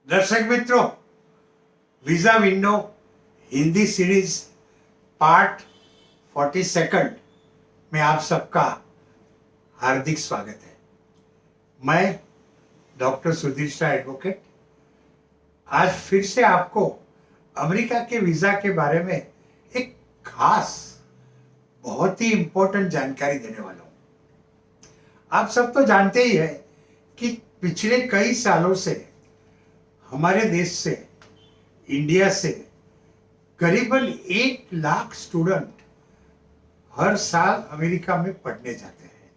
दर्शक मित्रों, visa window Hindi series part 42 में आप सबका हार्दिक स्वागत है। मैं डॉक्टर सुधीर शाह एडवोकेट आज फिर से आपको अमेरिका के वीजा के बारे में एक खास बहुत ही इंपॉर्टेंट जानकारी देने वाला हूं। आप सब तो जानते ही हैं कि पिछले कई सालों से हमारे देश से, इंडिया से करीबन 1 लाख स्टूडेंट हर साल अमेरिका में पढ़ने जाते हैं।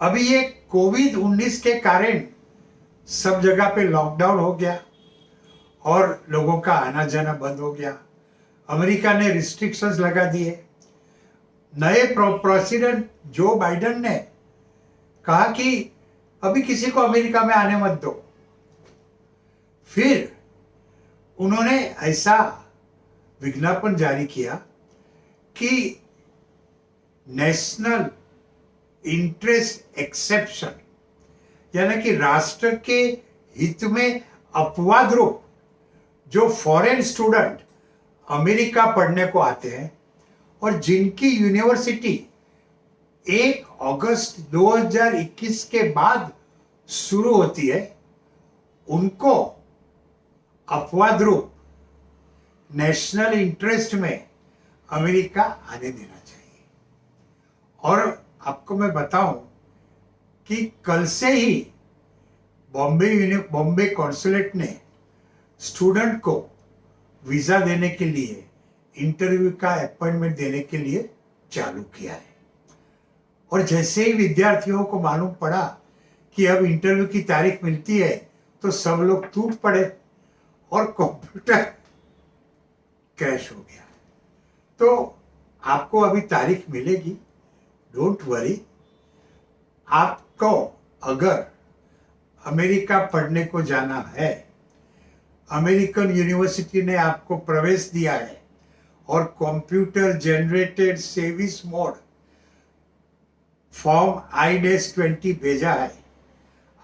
अभी ये कोविड-19 के कारण सब जगह पे लॉकडाउन हो गया और लोगों का आना जाना बंद हो गया। अमेरिका ने रिस्ट्रिक्शंस लगा दिए। नए प्रेसिडेंट जो बाइडेन ने कहा कि अभी किसी को अमेरिका में आने मत दो। फिर उन्होंने ऐसा विज्ञापन जारी किया कि नेशनल इंटरेस्ट एक्सेप्शन, यानी कि राष्ट्र के हित में अपवाद रूप जो फॉरेन स्टूडेंट अमेरिका पढ़ने को आते हैं और जिनकी यूनिवर्सिटी 1 अगस्त 2021 के बाद शुरू होती है, उनको अपवाद रूप नेशनल इंटरेस्ट में अमेरिका आने देना चाहिए। और आपको मैं बताऊं कि कल से ही बॉम्बे कॉन्सुलेट ने स्टूडेंट को वीजा देने के लिए, इंटरव्यू का अपॉइंटमेंट देने के लिए चालू किया है। और जैसे ही विद्यार्थियों को मालूम पड़ा कि अब इंटरव्यू की तारीख मिलती है तो सब लोग टूट पड़े और कंप्यूटर क्रैश हो गया। तो आपको अभी तारीख मिलेगी, डोंट वरी। आपको अगर अमेरिका पढ़ने को जाना है, अमेरिकन यूनिवर्सिटी ने आपको प्रवेश दिया है और computer generated service mode form I-20 भेजा है,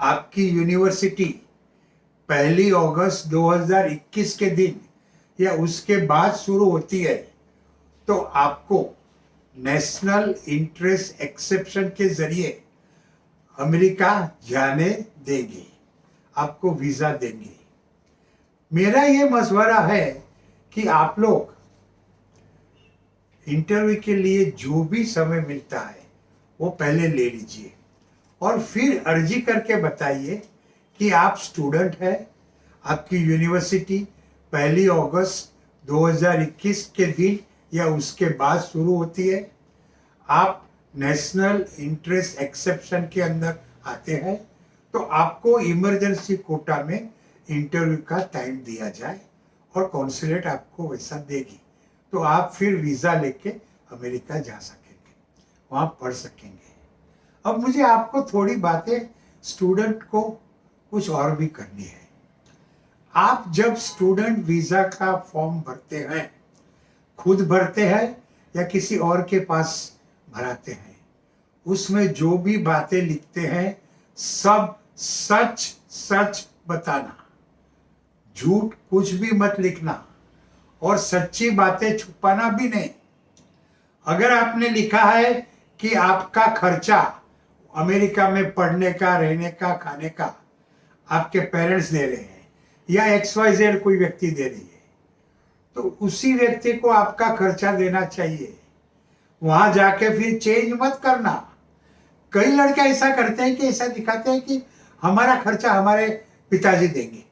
आपकी यूनिवर्सिटी 1 अगस्त 2021 के दिन या उसके बाद शुरू होती है, तो आपको नेशनल इंटरेस्ट एक्सेप्शन के जरिए अमेरिका जाने देंगे, आपको वीजा देंगे। मेरा ये मशवरा है कि आप लोग इंटरव्यू के लिए जो भी समय मिलता है वो पहले ले लीजिए और फिर अर्जी करके बताइए कि आप स्टूडेंट है, आपकी यूनिवर्सिटी 1 अगस्त 2021 के दिन या उसके बाद शुरू होती है, आप नेशनल इंटरेस्ट एक्सेप्शन के अंदर आते हैं, तो आपको इमरजेंसी कोटा में इंटरव्यू का टाइम दिया जाए और कॉन्सुलेट आपको वैसा देगी, तो आप फिर वीजा लेके अमेरिका जा सकेंगे, वहां पढ़ सकेंगे। अब मुझे आपको थोड़ी बातें स्टूडेंट को कुछ और भी करनी है। आप जब स्टूडेंट वीजा का फॉर्म भरते हैं, खुद भरते हैं या किसी और के पास भराते हैं, उसमें जो भी बातें लिखते हैं सब सच सच बताना, झूठ कुछ भी मत लिखना और सच्ची बातें छुपाना भी नहीं। अगर आपने लिखा है कि आपका खर्चा अमेरिका में पढ़ने का, रहने का, खाने का आपके पेरेंट्स दे रहे हैं या XYZ कोई व्यक्ति दे रही है, तो उसी व्यक्ति को आपका खर्चा देना चाहिए। वहां जाके फिर चेंज मत करना। कई लड़के ऐसा करते हैं कि ऐसा दिखाते हैं कि हमारा खर्चा हमारे पिताजी देंगे,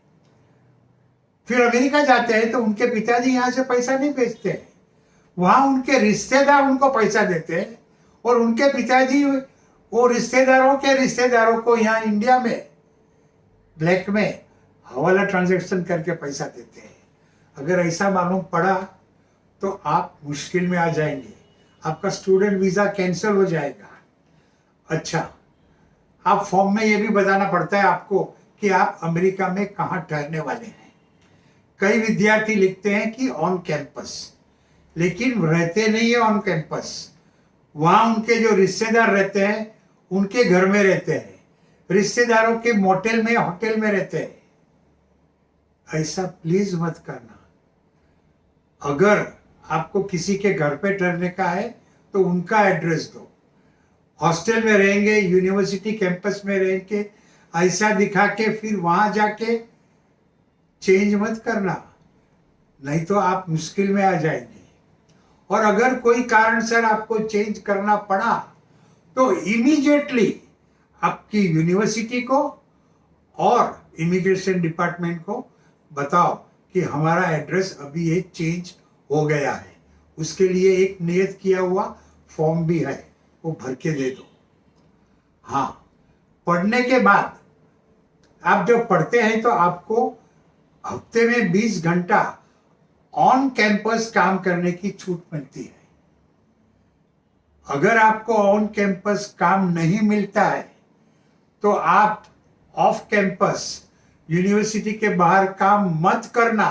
फिर अमेरिका जाते हैं तो उनके पिताजी यहाँ से पैसा नहीं भेजते हैं, वहां उनके रिश्तेदार उनको पैसा देते हैं और उनके पिताजी वो रिश्तेदारों के रिश्तेदारों को यहाँ इंडिया में ब्लैक में हवाला ट्रांजैक्शन करके पैसा देते हैं। अगर ऐसा मालूम पड़ा तो आप मुश्किल में आ जाएंगे, आपका स्टूडेंट वीजा कैंसिल हो जाएगा। अच्छा, आप फॉर्म में ये भी बताना पड़ता है आपको कि आप अमेरिका में कहाँ ठहरने वाले हैं। कई विद्यार्थी लिखते हैं कि ऑन कैंपस, लेकिन रहते नहीं है ऑन कैंपस। वहां उनके जो रिश्तेदार रहते हैं उनके घर में रहते हैं, रिश्तेदारों के मोटेल में, होटल में रहते हैं। ऐसा प्लीज मत करना। अगर आपको किसी के घर पे ठहरने का है तो उनका एड्रेस दो। हॉस्टल में रहेंगे, यूनिवर्सिटी कैंपस में रहेंगे, ऐसा दिखा के फिर वहां जाके चेंज मत करना, नहीं तो आप मुश्किल में आ जाएंगे। और अगर कोई कारण से आपको चेंज करना पड़ा तो इमीडिएटली आपकी यूनिवर्सिटी को और इमिग्रेशन डिपार्टमेंट को बताओ कि हमारा एड्रेस अभी ये चेंज हो गया है। उसके लिए एक नियत किया हुआ फॉर्म भी है, वो भर के दे दो। हाँ, पढ़ने के बाद आप जब पढ़ते हैं तो आपको हफ्ते में 20 घंटा ऑन कैंपस काम करने की छूट मिलती है। अगर आपको ऑन कैंपस काम नहीं मिलता है तो आप ऑफ कैंपस यूनिवर्सिटी के बाहर काम मत करना,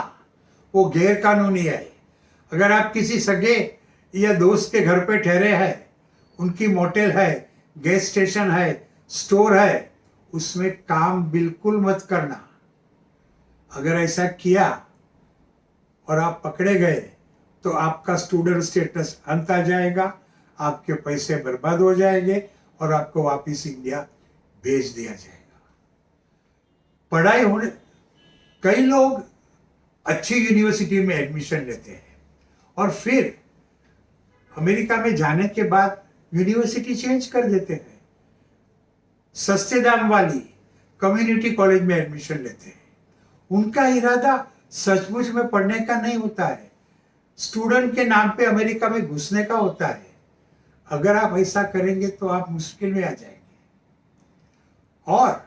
वो गैर कानूनी है। अगर आप किसी सगे या दोस्त के घर पे ठहरे हैं, उनकी मोटेल है, गैस स्टेशन है, स्टोर है, उसमें काम बिल्कुल मत करना। अगर ऐसा किया और आप पकड़े गए तो आपका स्टूडेंट स्टेटस अंत आ जाएगा, आपके पैसे बर्बाद हो जाएंगे और आपको वापस इंडिया भेज दिया जाएगा। पढ़ाई होने, कई लोग अच्छी यूनिवर्सिटी में एडमिशन लेते हैं और फिर अमेरिका में जाने के बाद यूनिवर्सिटी चेंज कर देते हैं, सस्ते दाम वाली कम्युनिटी कॉलेज में एडमिशन लेते हैं। उनका इरादा सचमुच में पढ़ने का नहीं होता है, स्टूडेंट के नाम पे अमेरिका में घुसने का होता है। अगर आप ऐसा करेंगे तो आप मुश्किल में आ जाएंगे। और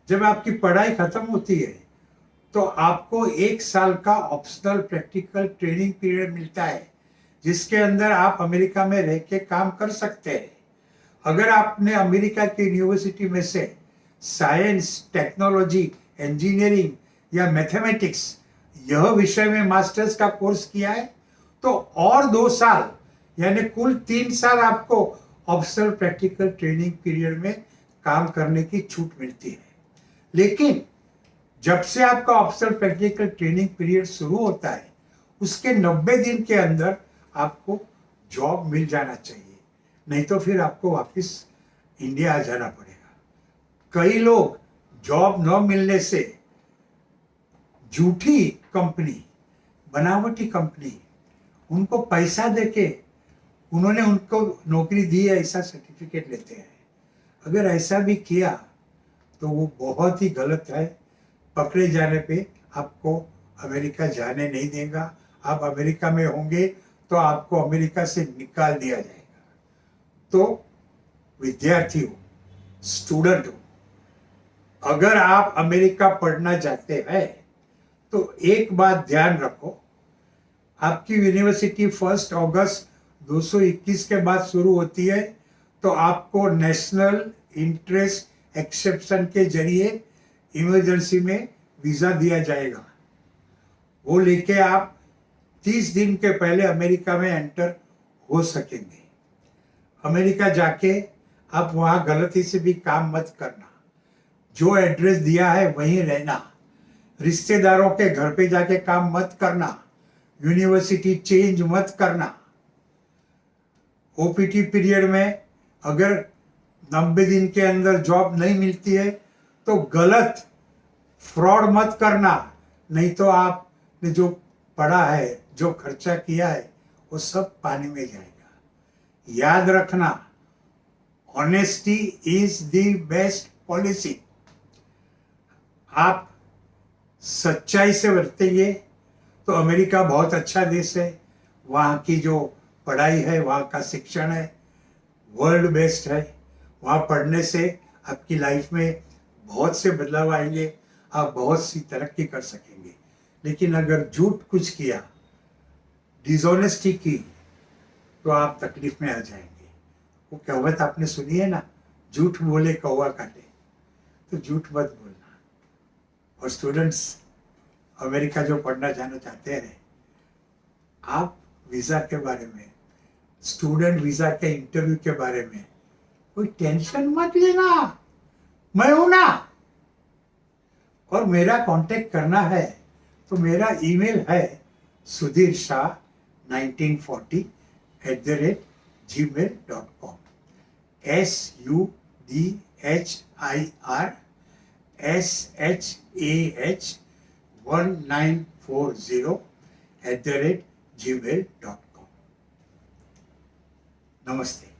जब आपकी पढ़ाई खत्म होती है तो आपको 1 साल का ऑप्शनल प्रैक्टिकल ट्रेनिंग पीरियड मिलता है, जिसके अंदर आप अमेरिका में रह के काम कर सकते हैं। अगर आपने अमेरिका की यूनिवर्सिटी में से साइंस, टेक्नोलॉजी, इंजीनियरिंग या मैथमेटिक्स यह विषय में मास्टर्स का कोर्स किया है तो और 2 साल यानी कुल 3 साल आपको ऑप्शनल प्रैक्टिकल ट्रेनिंग पीरियड में काम करने की छूट मिलती है। लेकिन जब से आपका ऑप्शनल प्रैक्टिकल ट्रेनिंग पीरियड शुरू होता है उसके 90 दिन के अंदर आपको जॉब मिल जाना चाहिए, नहीं तो फिर आपको वापस इंडिया आ जाना पड़ेगा। कई लोग जॉब न मिलने से झूठी कंपनी, बनावटी कंपनी, उनको पैसा देके उन्होंने उनको नौकरी दी है ऐसा सर्टिफिकेट लेते हैं। अगर ऐसा भी किया तो वो बहुत ही गलत है। पकड़े जाने पे आपको अमेरिका जाने नहीं देगा। आप अमेरिका में होंगे तो आपको अमेरिका से निकाल दिया जाएगा। तो विद्यार्थी हो, स्टूडेंट हो, अगर आप अमेरिका पढ़ना चाहते हैं तो एक बात ध्यान रखो, आपकी यूनिवर्सिटी 1 अगस्त 221 के बाद शुरू होती है तो आपको नेशनल इंटरेस्ट एक्सेप्शन के जरिए इमरजेंसी में वीजा दिया जाएगा। वो लेके आप 30 दिन के पहले अमेरिका में एंटर हो सकेंगे। अमेरिका जाके आप वहाँ गलती से भी काम मत करना, जो एड्रेस दिया है वहीं रहना, रिश्तेदारों के घर पे जाके काम मत करना, यूनिवर्सिटी चेंज मत करना। ओपीटी पीरियड में अगर 90 दिन के अंदर जॉब नहीं मिलती है तो गलत फ्रॉड मत करना, नहीं तो आपने जो पढ़ा है, जो खर्चा किया है वो सब पानी में जाएगा। याद रखना, honesty is the best policy. आप सच्चाई से बरतेंगे तो अमेरिका बहुत अच्छा देश है। वहाँ की जो पढ़ाई है, वहाँ का शिक्षण है, वर्ल्ड बेस्ट है। वहाँ पढ़ने से आपकी लाइफ में बहुत से बदलाव आएंगे, आप बहुत सी तरक्की कर सकेंगे। लेकिन अगर झूठ कुछ किया, डिसऑनेस्टी की, तो आप तकलीफ में आ जाएंगे। वो कहावत आपने सुनी है ना, झूठ बोले कौवा काटे, तो झूठ मत बोलना। और स्टूडेंट्स अमेरिका जो पढ़ना जाना चाहते हैं, आप वीज़ा के बारे में, स्टूडेंट वीज़ा के इंटरव्यू के बारे में कोई टेंशन मत लेना, मैं हूं ना। और मेरा कांटेक्ट करना है तो मेरा ईमेल है sudhirshah1940@gmail.com SUDHIRSHAH1940@gmail.com. Namaste.